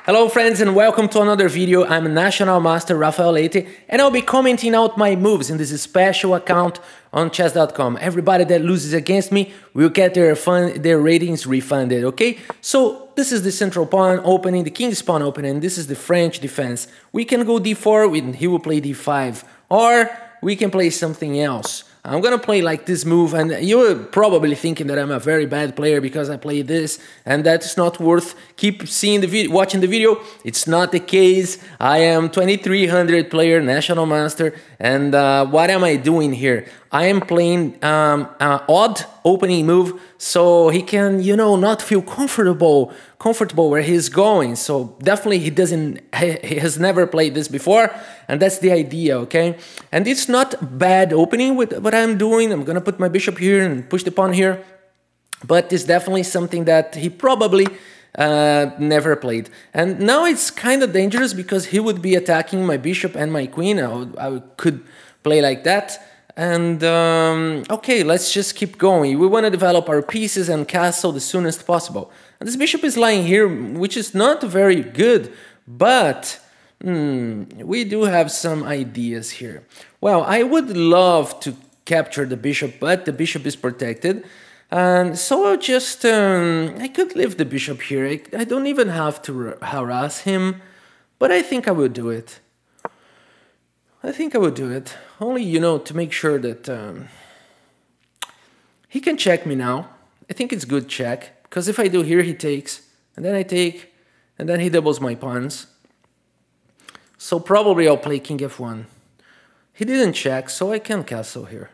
Hello friends and welcome to another video. I'm National Master WhiteElo and I'll be commenting out my moves in this special account on chess.com. Everybody that loses against me will get their ratings refunded, okay? So this is the central pawn opening, the king's pawn opening, this is the French defense. We can go d4 and he will play d5, or we can play something else. I'm gonna play like this move, and you're probably thinking that I'm a very bad player because I play this, and that's not worth keep seeing the video, watching the video. It's not the case. I am 2300 player, national master, and what am I doing here? I am playing odd opening move, so he can, you know, not feel comfortable where he's going. So definitely he has never played this before, and that's the idea, okay? And it's not bad opening with what I'm doing. I'm gonna put my bishop here and push the pawn here, but it's definitely something that he probably never played. And now it's kind of dangerous because he would be attacking my bishop and my queen. I could play like that. And okay, let's just keep going. We want to develop our pieces and castle the soonest possible. And this bishop is lying here, which is not very good, but we do have some ideas here. Well, I would love to capture the bishop, but the bishop is protected. And so I'll just, I could leave the bishop here. I don't even have to harass him, but I think I will do it. I think I would do it, only, you know, to make sure that he can check me now. I think it's good check, because if I do here, he takes, and then I take, and then he doubles my pawns. So probably I'll play king f1. He didn't check, so I can castle here.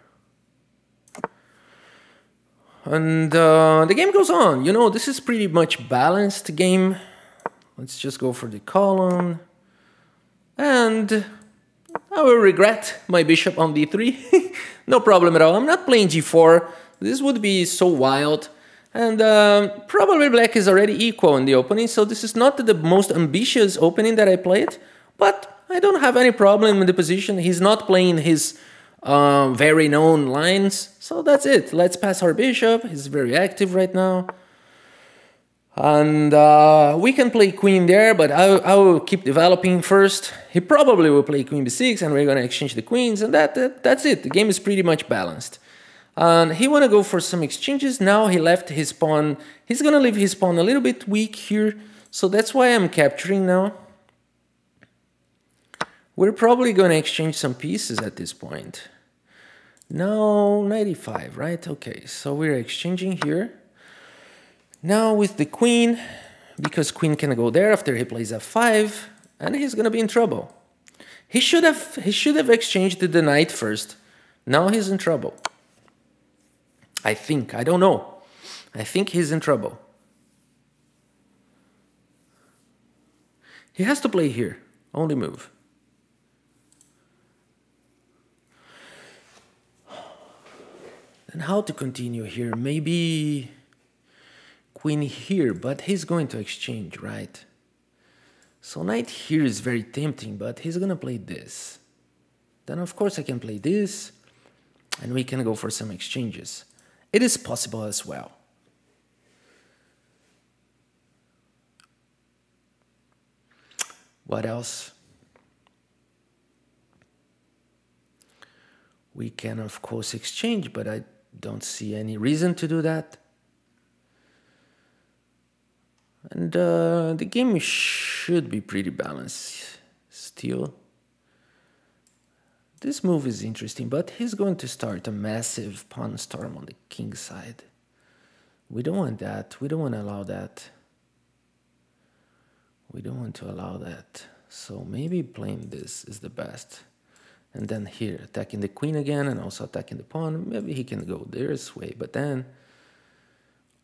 And the game goes on. You know, this is pretty much balanced game. Let's just go for the column. And I will regret my bishop on d3. No problem at all. I'm not playing g4. This would be so wild. And probably black is already equal in the opening, so this is not the most ambitious opening that I played, but I don't have any problem in the position. He's not playing his very known lines, so that's it. Let's pass our bishop. He's very active right now. And we can play queen there, but I will keep developing first. He probably will play queen b6, and we're going to exchange the queens, and that's it. The game is pretty much balanced. And he want to go for some exchanges. Now he left his pawn. He's going to leave his pawn a little bit weak here, so that's why I'm capturing now. We're probably going to exchange some pieces at this point. No, 95, right? Okay, so we're exchanging here. Now with the queen, because queen can go there after he plays f5, and he's gonna be in trouble. He should have exchanged the knight first. Now he's in trouble. I think, I don't know. I think he's in trouble. He has to play here, only move. And how to continue here? Maybe queen here, but he's going to exchange, right? So knight here is very tempting, but he's gonna play this. Then of course I can play this, and we can go for some exchanges. It is possible as well. What else? We can of course exchange, but I don't see any reason to do that. And the game should be pretty balanced still. This move is interesting, but he's going to start a massive pawn storm on the king side. We don't want that. We don't want to allow that. We don't want to allow that. So maybe playing this is the best. And then here, attacking the queen again and also attacking the pawn. Maybe he can go this way, but then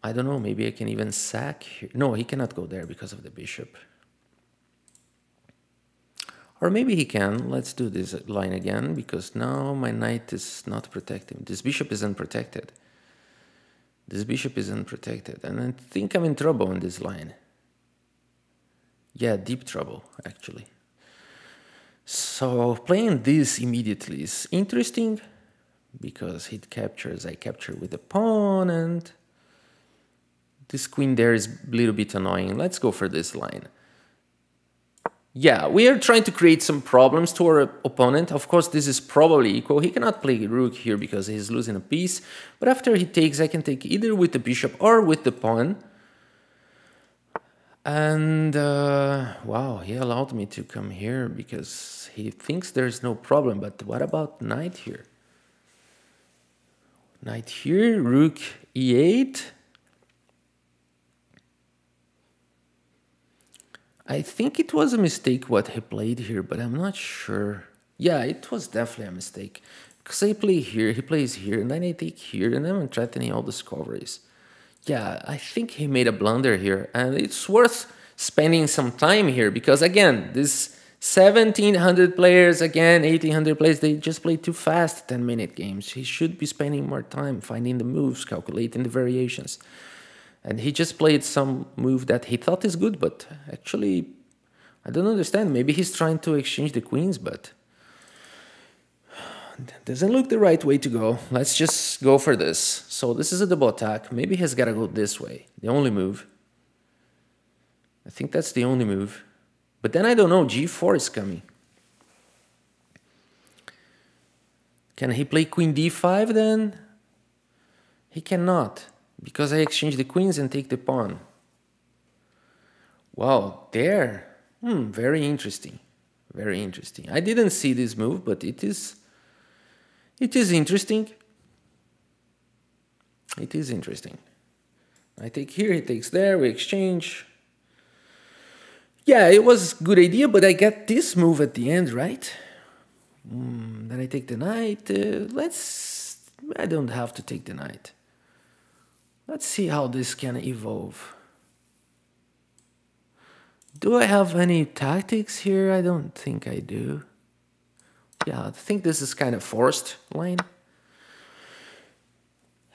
I don't know, maybe I can even sack here. No, he cannot go there because of the bishop. Or maybe he can. Let's do this line again, because now my knight is not protected. This bishop isn't protected. This bishop isn't protected. And I think I'm in trouble on this line. Yeah, deep trouble, actually. So playing this immediately is interesting, because he captures, I capture with the pawn, and this queen there is a little bit annoying. Let's go for this line. Yeah, we are trying to create some problems to our opponent. Of course, this is probably equal. He cannot play rook here because he's losing a piece. But after he takes, I can take either with the bishop or with the pawn. And wow, he allowed me to come here because he thinks there's no problem. But what about knight here? Knight here, rook e8. I think it was a mistake what he played here, but I'm not sure. Yeah, it was definitely a mistake. Because I play here, he plays here, and then I take here, and then I'm threatening all discoveries. Yeah, I think he made a blunder here, and it's worth spending some time here, because again, this 1700 players, again, 1800 players, they just play too fast 10-minute games. He should be spending more time finding the moves, calculating the variations. And he just played some move that he thought is good, but actually, I don't understand. Maybe he's trying to exchange the queens, but doesn't look the right way to go. Let's just go for this. So this is a double attack. Maybe he's got to go this way. The only move. I think that's the only move. But then I don't know. G4 is coming. Can he play queen d5 then? He cannot, because I exchange the queens and take the pawn. Wow, there. Very interesting. Very interesting. I didn't see this move, but it is interesting. It is interesting. I take here, he takes there, we exchange. Yeah, it was a good idea, but I get this move at the end, right? Then I take the knight. I don't have to take the knight. Let's see how this can evolve. Do I have any tactics here? I don't think I do. Yeah, I think this is kind of forced line.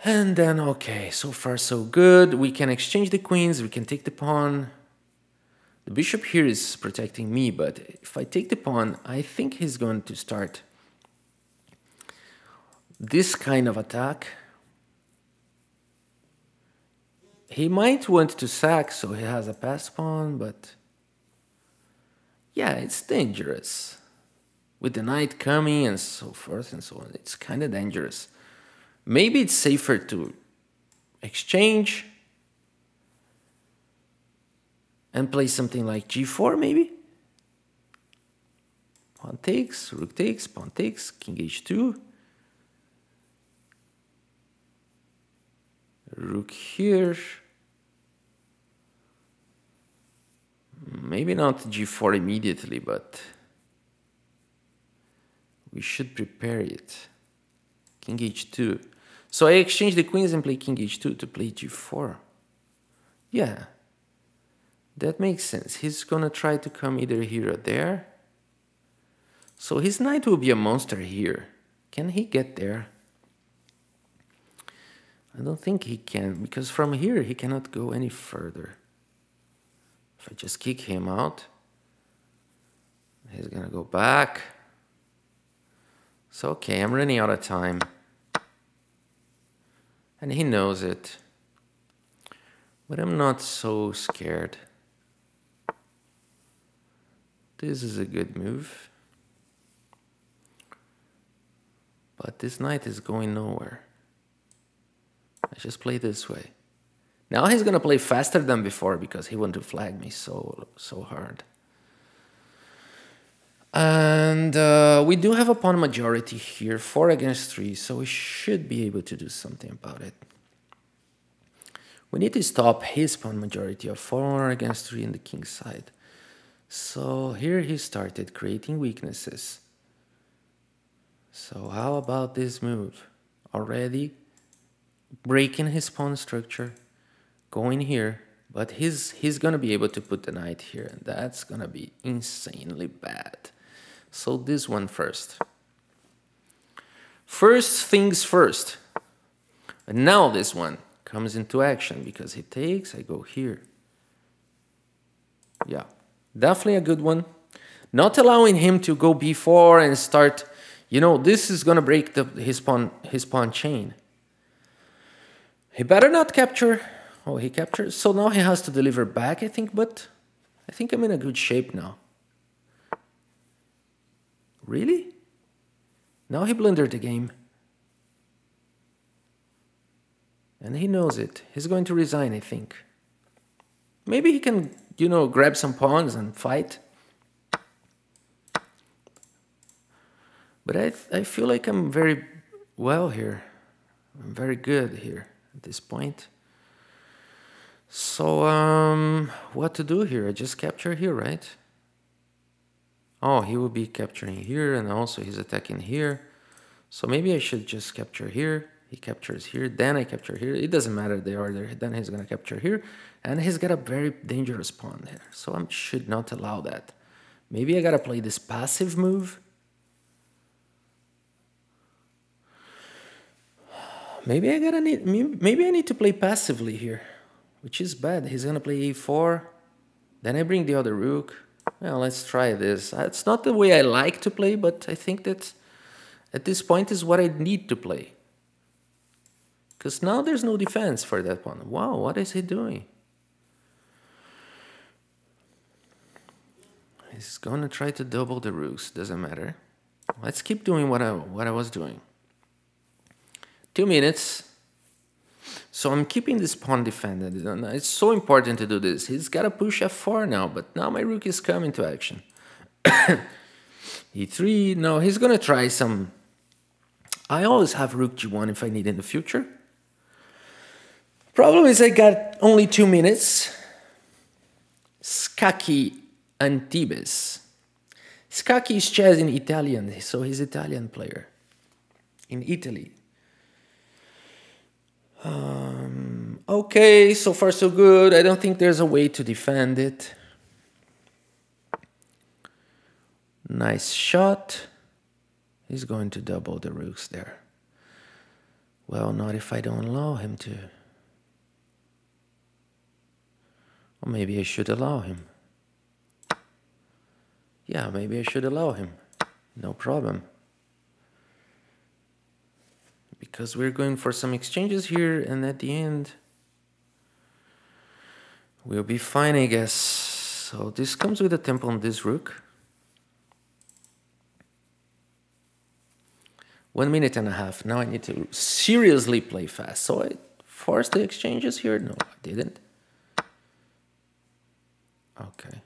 And then, okay, so far so good. We can exchange the queens, we can take the pawn. The bishop here is protecting me, but if I take the pawn, I think he's going to start this kind of attack. He might want to sack, so he has a pass pawn, but yeah, it's dangerous. With the knight coming and so forth and so on, it's kind of dangerous. Maybe it's safer to exchange and play something like g4 maybe. Pawn takes, rook takes, pawn takes, king h2. Rook here. Maybe not g4 immediately, but we should prepare it. King h2. So I exchange the queens and play king h2 to play g4. Yeah, that makes sense. He's gonna try to come either here or there. So his knight will be a monster here. Can he get there? I don't think he can, because from here he cannot go any further. If I just kick him out, he's gonna go back. So okay, I'm running out of time. And he knows it. But I'm not so scared. This is a good move. But this knight is going nowhere. Let's just play this way. Now he's gonna play faster than before because he wanted to flag me so hard. And we do have a pawn majority here, 4 against 3, so we should be able to do something about it. We need to stop his pawn majority of 4 against 3 in the king side. So here he started creating weaknesses. So how about this move? Already breaking his pawn structure, going here, but he's gonna be able to put the knight here, and that's gonna be insanely bad. So this one first. First things first. And now this one comes into action because he takes, I go here. Yeah, definitely a good one. Not allowing him to go b4 and start, you know, this is gonna break his pawn chain. He better not capture. Oh, he captures. So now he has to deliver back, I think, but I think I'm in a good shape now. Really? Now he blundered the game. And he knows it. He's going to resign, I think. Maybe he can, you know, grab some pawns and fight. But I feel like I'm very well here. I'm very good here at this point. So, what to do here? I just capture here, right? Oh, he will be capturing here, and also he's attacking here. So maybe I should just capture here. He captures here, then I capture here. It doesn't matter the order. Then he's going to capture here. And he's got a very dangerous pawn there. So I should not allow that. Maybe I got to play this passive move. Maybe I need to play passively here, which is bad. He's going to play a4. Then I bring the other rook. Well, let's try this. It's not the way I like to play, but I think that at this point is what I need to play. Because now there's no defense for that pawn. Wow, what is he doing? He's going to try to double the rooks. Doesn't matter. Let's keep doing what I was doing. 2 minutes. So I'm keeping this pawn defended. It's so important to do this. He's got to push f4 now, but now my rook is coming to action. e3. No, he's going to try some... I always have rook g1 if I need in the future. Problem is I got only 2 minutes. ScacchiAntibes. Scacchi is chess in Italian, so he's an Italian player in Italy. Okay, so far so good. I don't think there's a way to defend it. Nice shot. He's going to double the rooks there. Well, not if I don't allow him to. Or maybe I should allow him. Yeah, maybe I should allow him. No problem. Because we're going for some exchanges here, and at the end, we'll be fine, I guess. So this comes with a tempo on this rook. 1 minute and a half. Now I need to seriously play fast. So I forced the exchanges here? No, I didn't. Okay.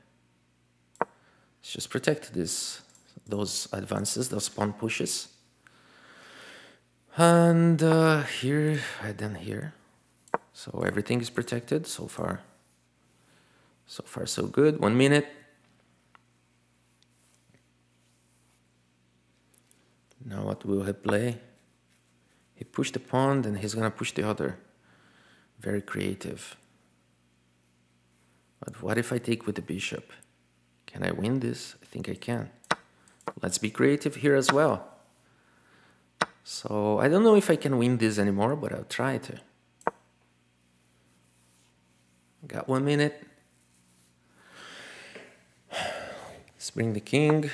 Let's just protect those advances, those pawn pushes. And here, and then here. So everything is protected so far. So far, so good. 1 minute. Now what will he play? He pushed the pawn, then he's going to push the other. Very creative. But what if I take with the bishop? Can I win this? I think I can. Let's be creative here as well. So I don't know if I can win this anymore, but I'll try to. Got 1 minute. Let's bring the king.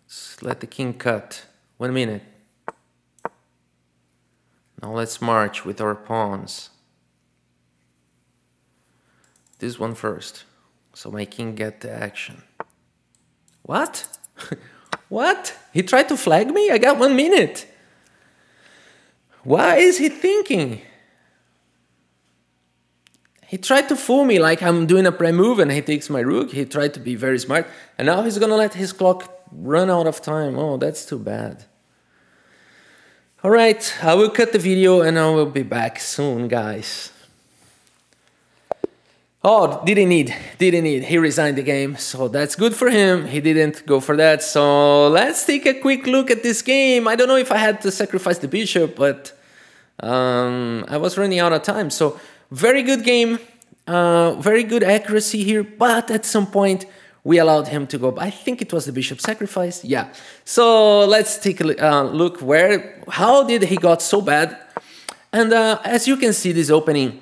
Let's let the king cut. 1 minute. Now let's march with our pawns. This one first, so my king get the action. What? What? He tried to flag me? I got 1 minute. What is he thinking? He tried to fool me like I'm doing a pre-move and he takes my rook. He tried to be very smart. And now he's gonna let his clock run out of time. Oh, that's too bad. All right, I will cut the video and I will be back soon, guys. Oh, didn't need. He resigned the game, so that's good for him. He didn't go for that. So let's take a quick look at this game. I don't know if I had to sacrifice the bishop, but I was running out of time. So very good game, very good accuracy here, but at some point we allowed him to go. I think it was the bishop sacrifice. Yeah. So let's take a look how did he got so bad. And as you can see, this opening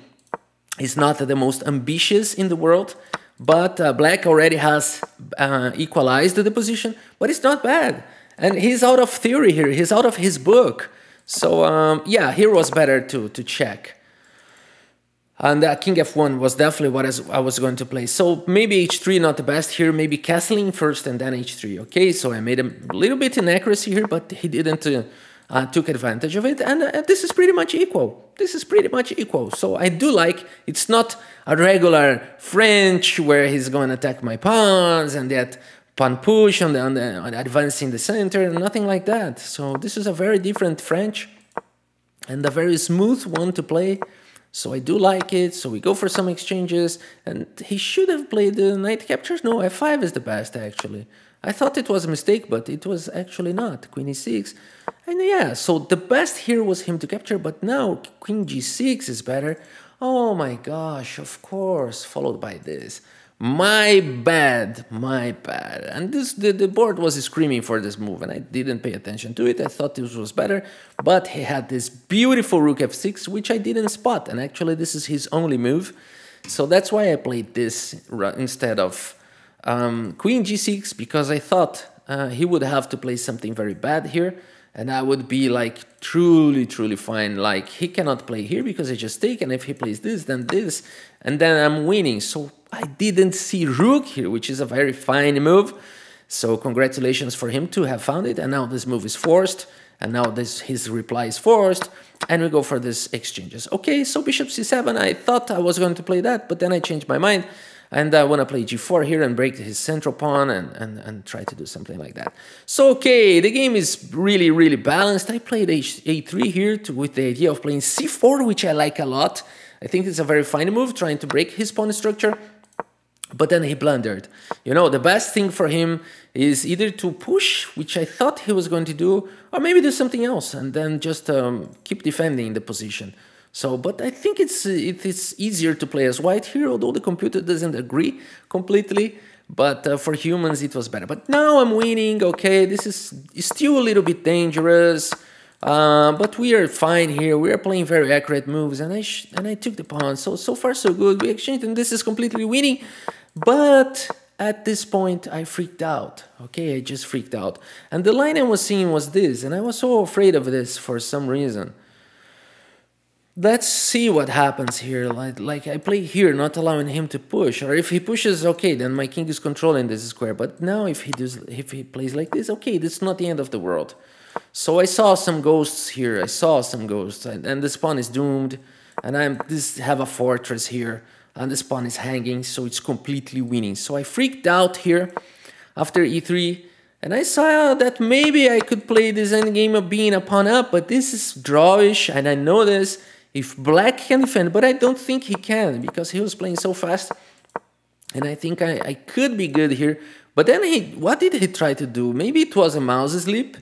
is not the most ambitious in the world, but black already has equalized the position, but it's not bad. And he's out of theory here. He's out of his book. So yeah, here was better to check. And king f1 was definitely what I was going to play. So maybe h3 not the best here, maybe castling first and then h3. Okay, so I made a little bit inaccuracy here, but he didn't took advantage of it. And this is pretty much equal. This is pretty much equal. So I do like, it's not a regular French where he's going to attack my pawns and that pawn push on advancing the center, nothing like that. So this is a very different French and a very smooth one to play. So I do like it. So we go for some exchanges, and he should have played the knight captures. No, f5 is the best, actually. I thought it was a mistake, but it was actually not. Queen e6. And yeah, so the best here was him to capture, but now queen g6 is better. Oh my gosh, of course, followed by this. My bad, my bad. And the board was screaming for this move, and I didn't pay attention to it. I thought this was better, but he had this beautiful rook f6, which I didn't spot, and actually this is his only move. So that's why I played this instead of queen g6, because I thought he would have to play something very bad here, and I would be like truly fine. Like he cannot play here because I just take, and if he plays this, then this, and then I'm winning. So I didn't see rook here, which is a very fine move. So congratulations for him to have found it. And now this move is forced, and now his reply is forced, and we go for this exchanges. Okay, so bishop c7. I thought I was going to play that, but then I changed my mind. And I want to play g4 here and break his central pawn and try to do something like that. So, okay, the game is really balanced. I played a3 here with the idea of playing c4, which I like a lot. I think it's a very fine move, trying to break his pawn structure. But then he blundered. You know, the best thing for him is either to push, which I thought he was going to do, or maybe do something else and then just keep defending the position. So, but I think it's easier to play as white here, although the computer doesn't agree completely. But for humans, it was better. But now I'm winning. Okay, this is still a little bit dangerous, but we are fine here. We are playing very accurate moves, and I took the pawn. So far so good. We exchanged, and this is completely winning. But at this point, I freaked out. Okay, I just freaked out. And the line I was seeing was this, and I was so afraid of this for some reason. Let's see what happens here. Like I play here, not allowing him to push. Or if he pushes, okay, then my king is controlling this square. But now if he plays like this, okay, this is not the end of the world. So I saw some ghosts here. I saw some ghosts, and this pawn is doomed. And have a fortress here, and this pawn is hanging, so it's completely winning. So I freaked out here after e3. And I saw that maybe I could play this endgame of being a pawn up, but this is drawish, and I know this. If black can defend, but I don't think he can because he was playing so fast. And I think I could be good here. But then what did he try to do? Maybe it was a mouse sleep.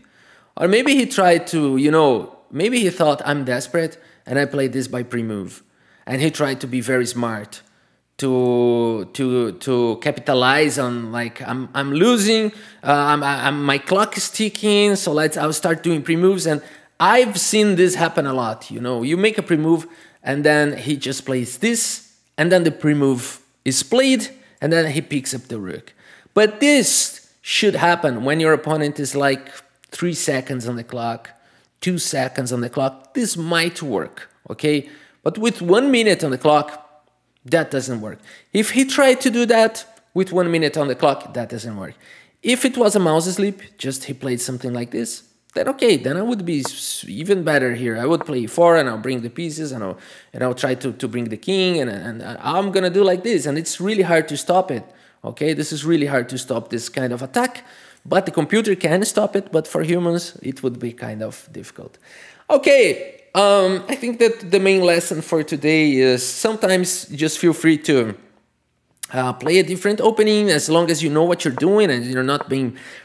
Or maybe he tried to, you know, maybe he thought I'm desperate and I played this by pre-move. And he tried to be very smart to capitalize on, like, I'm losing, my clock is ticking, so I'll start doing pre-moves. And I've seen this happen a lot, you know. You make a pre-move, and then he just plays this, and then the pre-move is played, and then he picks up the rook. But this should happen when your opponent is like 3 seconds on the clock, 2 seconds on the clock. This might work, okay? But with 1 minute on the clock, that doesn't work. If he tried to do that with 1 minute on the clock, that doesn't work. If it was a mouse sleep, just he played something like this, then okay, then I would be even better here. I would play e4 and I'll bring the pieces and I'll try to bring the king and I'm gonna do like this, and it's really hard to stop it. Okay, this is really hard to stop this kind of attack, but the computer can stop it, but for humans it would be kind of difficult. Okay, I think that the main lesson for today is sometimes just feel free to play a different opening as long as you know what you're doing and you're not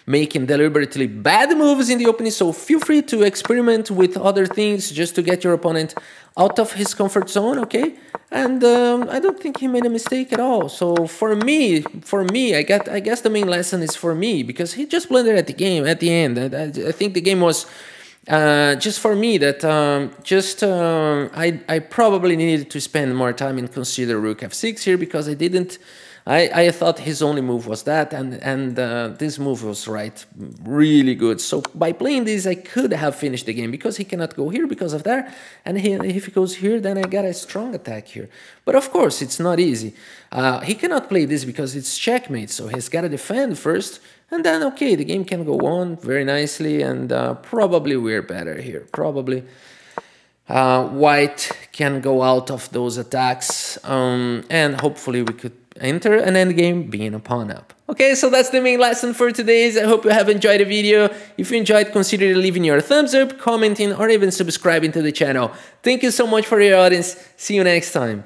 making deliberately bad moves in the opening. So feel free to experiment with other things just to get your opponent out of his comfort zone, okay? And I don't think he made a mistake at all. So for me, I guess the main lesson is for me, because he just blundered at the end. I think the game was just for me that I probably needed to spend more time and consider rook f6 here, because I didn't I thought his only move was that, and this move was right, really good. So by playing this, I could have finished the game, because he cannot go here because of that, and if he goes here, then I got a strong attack here. But of course, it's not easy. He cannot play this because it's checkmate, so he's got to defend first, and then, okay, the game can go on very nicely, and probably we're better here. Probably White can go out of those attacks, and hopefully we could enter an endgame being a pawn up. Okay, so that's the main lesson for today. I hope you have enjoyed the video. If you enjoyed, consider leaving your thumbs up, commenting, or even subscribing to the channel. Thank you so much for your audience. See you next time.